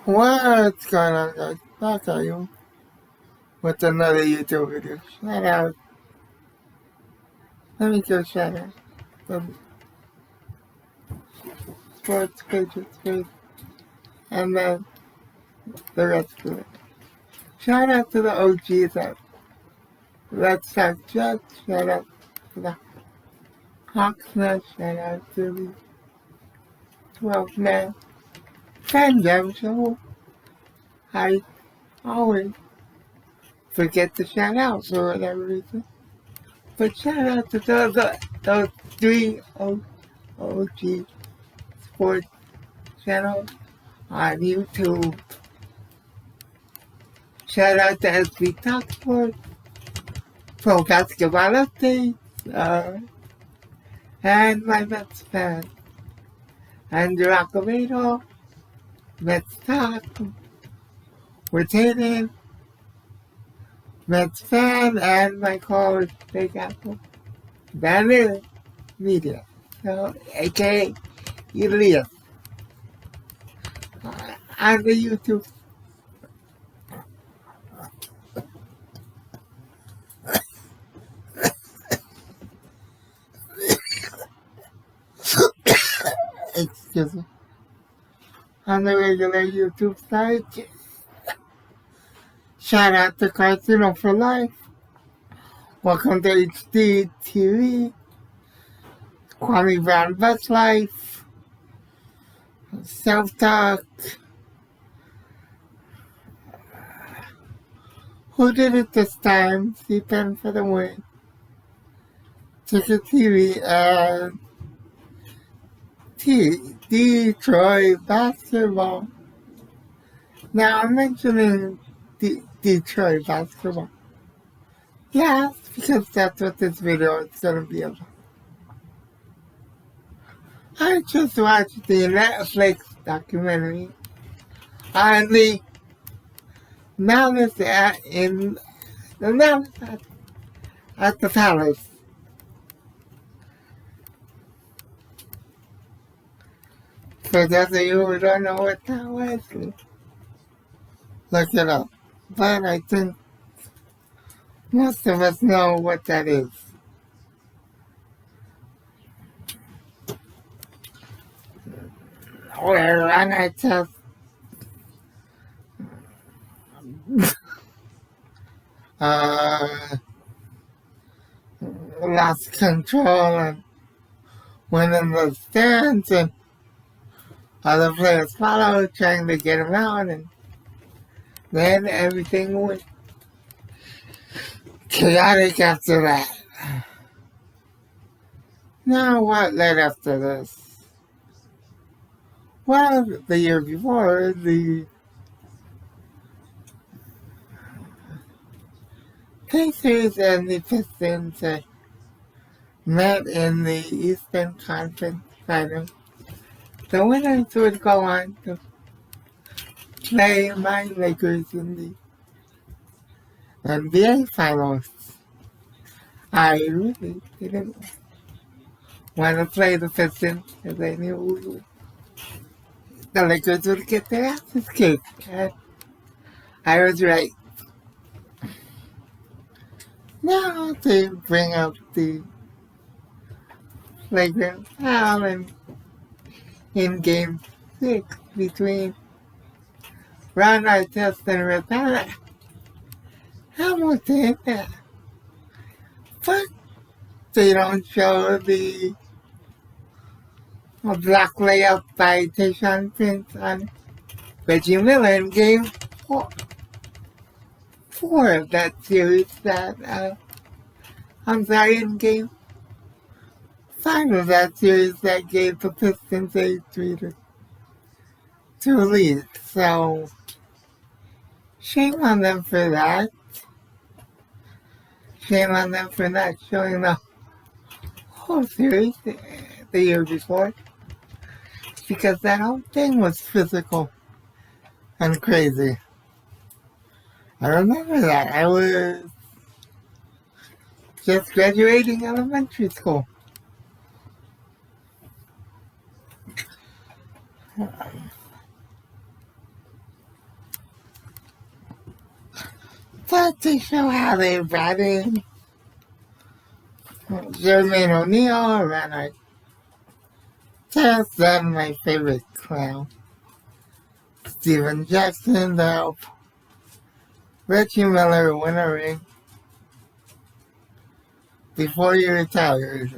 What's going on, guys? Back at you with another YouTube video. Shout out. Let me give a shout out. The sports pages page, and then the rest of it. Shout out to the OGs that Let's Talk Jets. Shout out to the Hawksnet. Shout out to the 12-man fan jam show. I always forget to shout out for whatever reason. But shout out to those three OG sports channels on YouTube. Shout out to SB Talk Sports, Pro Basketball Updates, and my Mets fan, Andrew Acevedo, Mets Talk, Retaining, Mets fan, and my co-host, Big Apple, Banner Media, so, aka Elias, on the YouTube. Excuse me. On the regular YouTube site. Shout out to Casino for Life. Welcome to HD TV. Kwame Brown Best Life. Self Talk. Who did it this time? C-Pen for the win. Ticket TV and Detroit basketball. Now I'm mentioning Detroit basketball. Yes, because that's what this video is going to be about. I just watched the Netflix documentary on the malice at the palace. For those of you who don't know what that was, look it up. But I think most of us know what that is. Where I just lost control and went in the stands, and other players followed, trying to get him out, and then everything went chaotic after that. Now, what led after this? Well, the year before, the Pacers and the Pistons met in the Eastern Conference Finals. The winners would go on to play my Lakers in the NBA Finals. I really didn't want to play the Pistons because I knew the Lakers would get their asses kicked. And I was right. Now they bring up the flagrant foul in Game 6 between Ron Artest and Rosanna Hamilton. But they don't show the block layup by Tayshaun Prince on Reggie Miller in Game 4 of that series in Game 5 of that series that gave the Pistons a 3-2 lead. So, shame on them for that. Shame on them for not showing the whole series the year before. Because that whole thing was physical and crazy. I remember that. I was just graduating elementary school. start to show how they brought in Jermaine O'Neal, Ron Artest, then my favorite clown, Steven Jackson, to help Reggie Miller win a ring before he retires.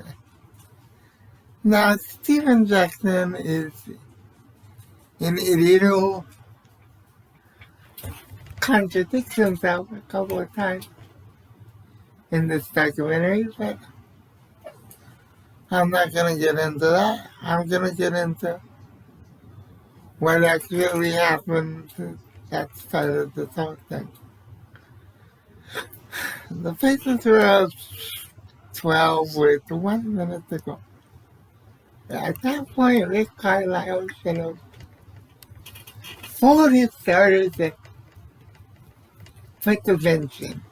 Now, Steven Jackson is an idiot who contradicts himself a couple of times in this documentary, but I'm not going to get into that. I'm going to get into what actually happened. That started this whole thing. The Pacers were up 12 with 1 minute to go. At that point, Rick Carlisle should have pulled his starters and put the bench in.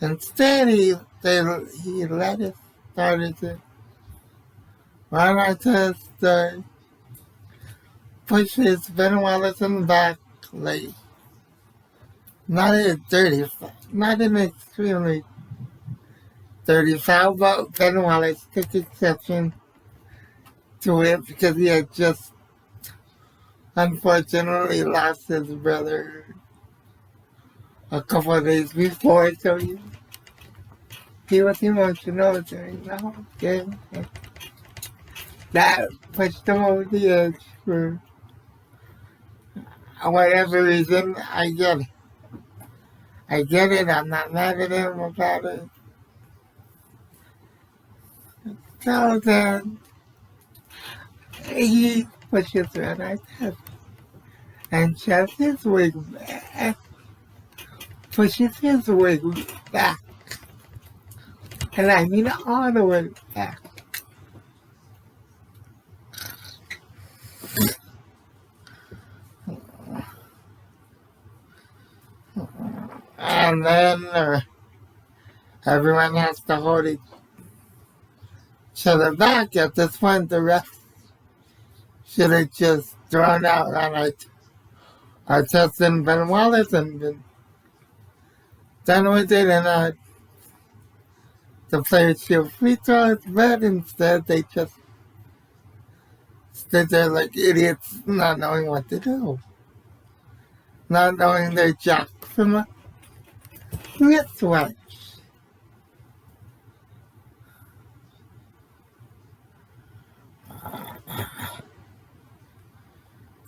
Instead, he let his starters in. Ron Artest pushes Ben Wallace in the back late. Not an extremely dirty foul, but Ben Wallace took exception to it because he had just unfortunately lost his brother a couple of days before, so he was emotional during the whole game. That pushed him over the edge for whatever reason. I get it. I'm not mad at him about it. So then he pushes Ron Artest and shoves his wig back. Pushes his wig back. And I mean all the way back. And then everyone has to hold each other back. At this point, the ref should have just thrown out on Artest and Ben Wallace and been done with it, and the players shoot free throws, but instead they just stood there like idiots, not knowing what to do, not knowing their job from a wristwatch.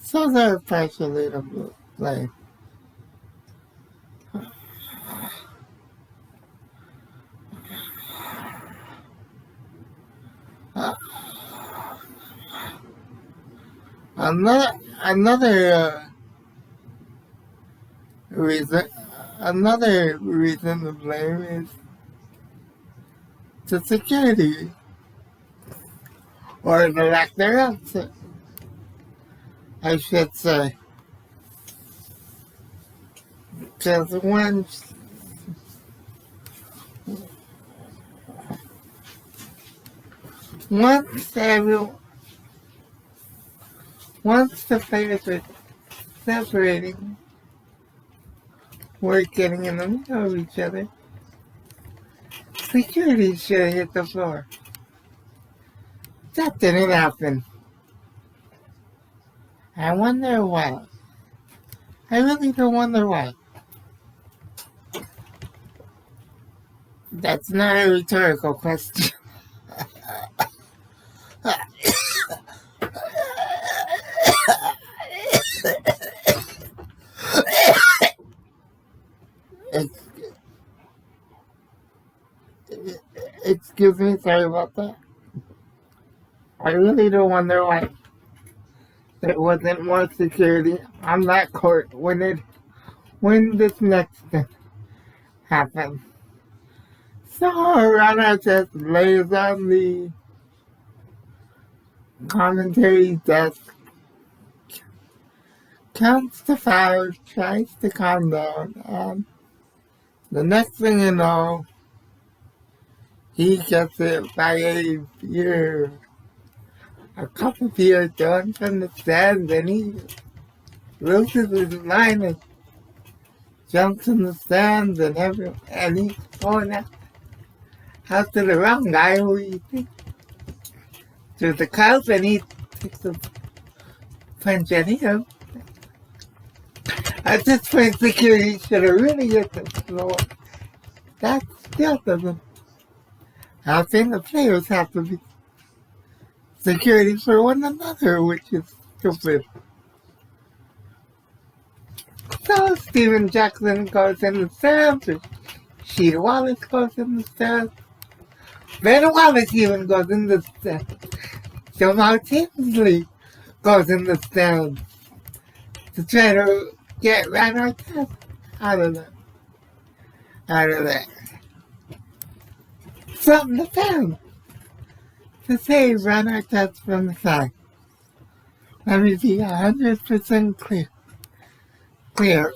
So they're partially to blame. Another reason to blame is the security, or the lack thereof, I should say. Because once the players were separating, were getting in the middle of each other, security should have hit the floor. That didn't happen. I wonder why. I really do wonder why. That's not a rhetorical question. Excuse me, sorry about that. I really do wonder why there wasn't more security on that court when this next thing happened. So Ron Artest lays on the commentary desk, counts to 5, tries to calm down, and the next thing you know, he gets it by a beer. A cup of beer thrown from the stands, and loses his mind and jumps in the stands and he's going out to the wrong guy who he thinks to the Cubs, and he takes a punch at him. At this point, security should have really hit the floor. That still doesn't. I think the players have to be security for one another, which is stupid. So Steven Jackson goes in the stands, or Sheeta Wallace goes in the stands. Ben Wallace even goes in the stands. Jamal Tinsley goes in the stands to try to get Ron Artest out of there. Something to found to save Ron Artest from the side. Let me be 100% clear.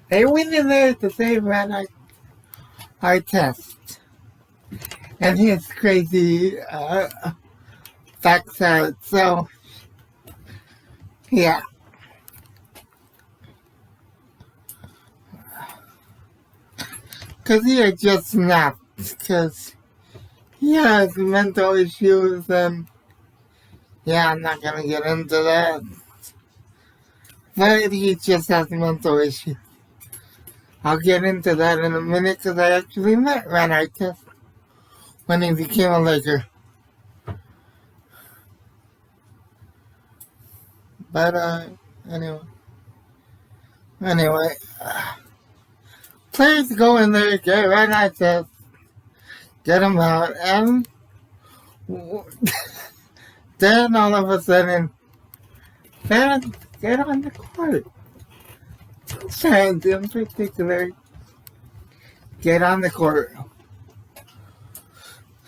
They went in there to save Ron Artest and his crazy backside. So, yeah. Because he had just snapped. Because he has mental issues, and yeah, I'm not going to get into that. But he just has mental issues. I'll get into that in a minute, because I actually met Ron Artest when he became a Laker. But, anyway, players go in there, get Ron Artest, get him out, and then all of a sudden, fans get on the court. Two fans in particular get on the court.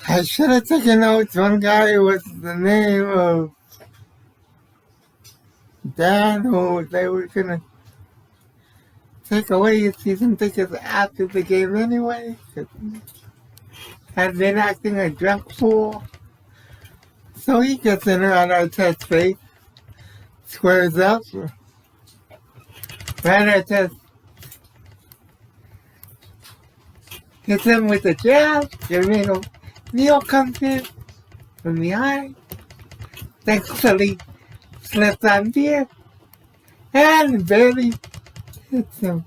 I should have taken notes. One guy with the name of Dan, who they were going to take away his season tickets after the game anyway, because he had been acting a drunk fool. So he gets in around our test face, squares up, Ron Artest hits him with a jab. Jermaine O'Neal comes in from behind. Thankfully, slips on beer and barely hits him.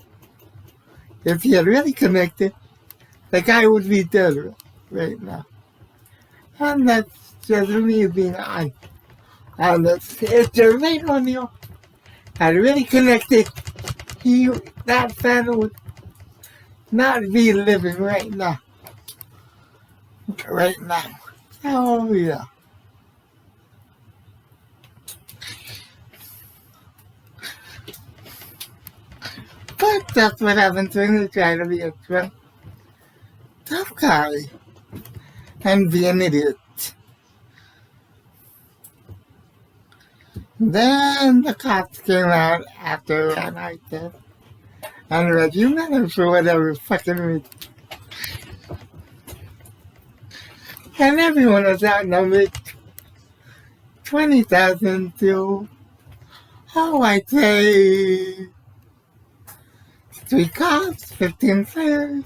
If he had really connected, the guy would be dead right now. And that's just me being honest. If Jermaine O'Neal had really connected, that fan would not be living right now. Oh, yeah. But that's what happens when you try to be a tough guy and be an idiot. Then the cops came out after Ron Artest and reviewed him for whatever fucking reason. And everyone was outnumbered 20,000 to, I'd say 3 cops, 15 players,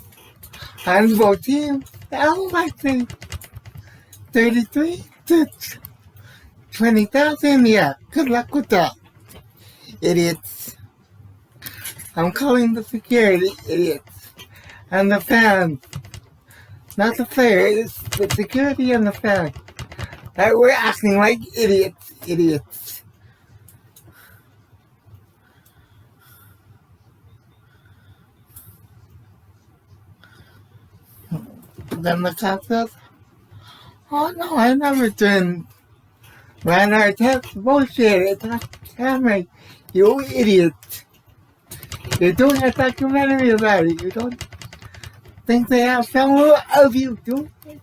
on both teams. I'd say 33 to 20,000. Yeah, good luck with that, idiots. I'm calling the security idiots and the fans. Not the players, the security and the fans. That we're acting like idiots. Then the cop says, oh no, I never turned Ron Artest. Bullshit, it's on camera, you idiot. You're doing a documentary about it. You don't think they have film of you doing it?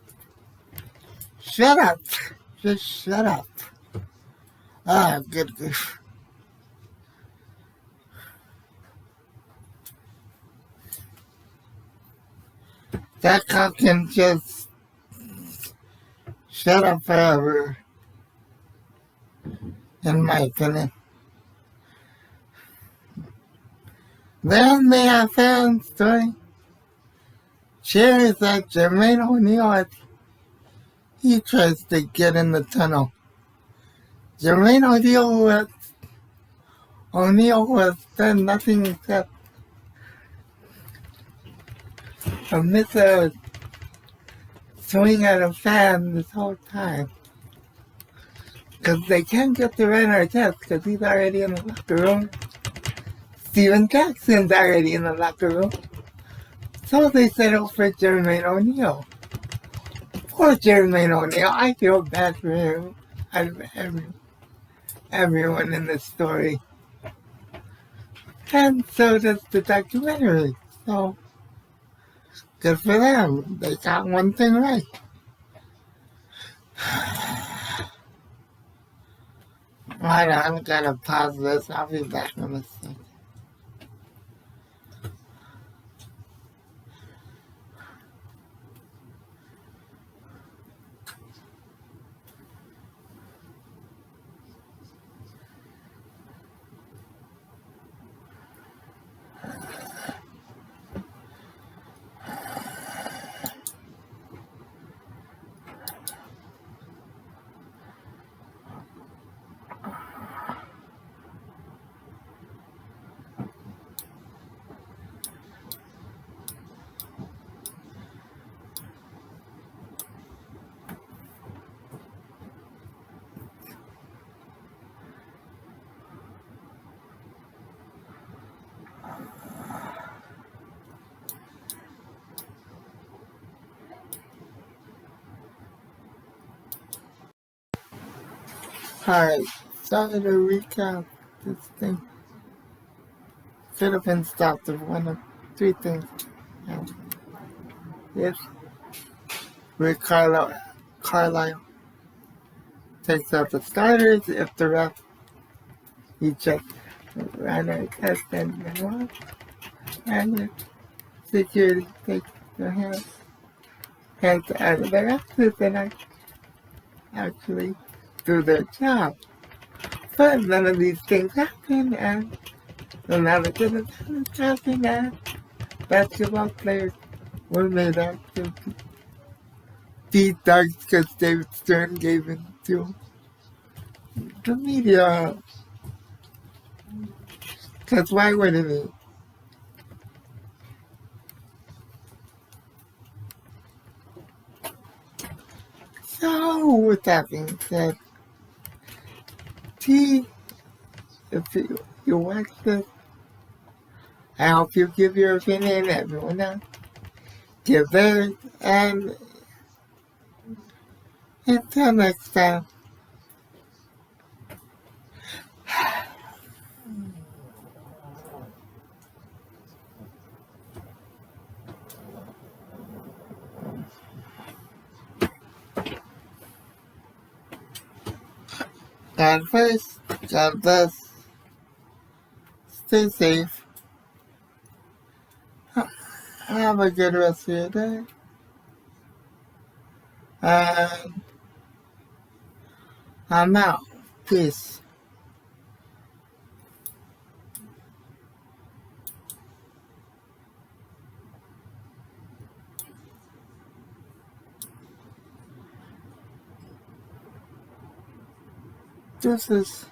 Shut up. Just shut up. Ah, good grief. That cop can just shut up forever. in my opinion. Then they have fans throwing chairs at Jermaine O'Neal as he tries to get in the tunnel. Jermaine O'Neal was done nothing except a missile swing at a fan this whole time. Because they can't get to Ren Artest because he's already in the locker room. Steven Jackson's already in the locker room. So they settled for Jermaine O'Neal. Poor Jermaine O'Neal. I feel bad for him out of everyone in this story. And so does the documentary. So, good for them. They got one thing right. Hold on, I'm gonna pause this. I'll be back in a second. Alright, sorry to recap this thing. Could have been stopped if one of three things happened. Yes, Rick Carlisle takes out the starters if the ref he just ran a test and won. And the security takes their hands out of their asses and actually do their job. But none of these things happen, and none of this happened, and basketball players were made out to be dogs because David Stern gave in to the media. Because why wouldn't he? So, with that being said, if you watch this, I hope you give your opinion, everyone else give theirs, and until next time. God first, God bless, stay safe, have a good rest of your day, and I'm out. Peace. Deuces.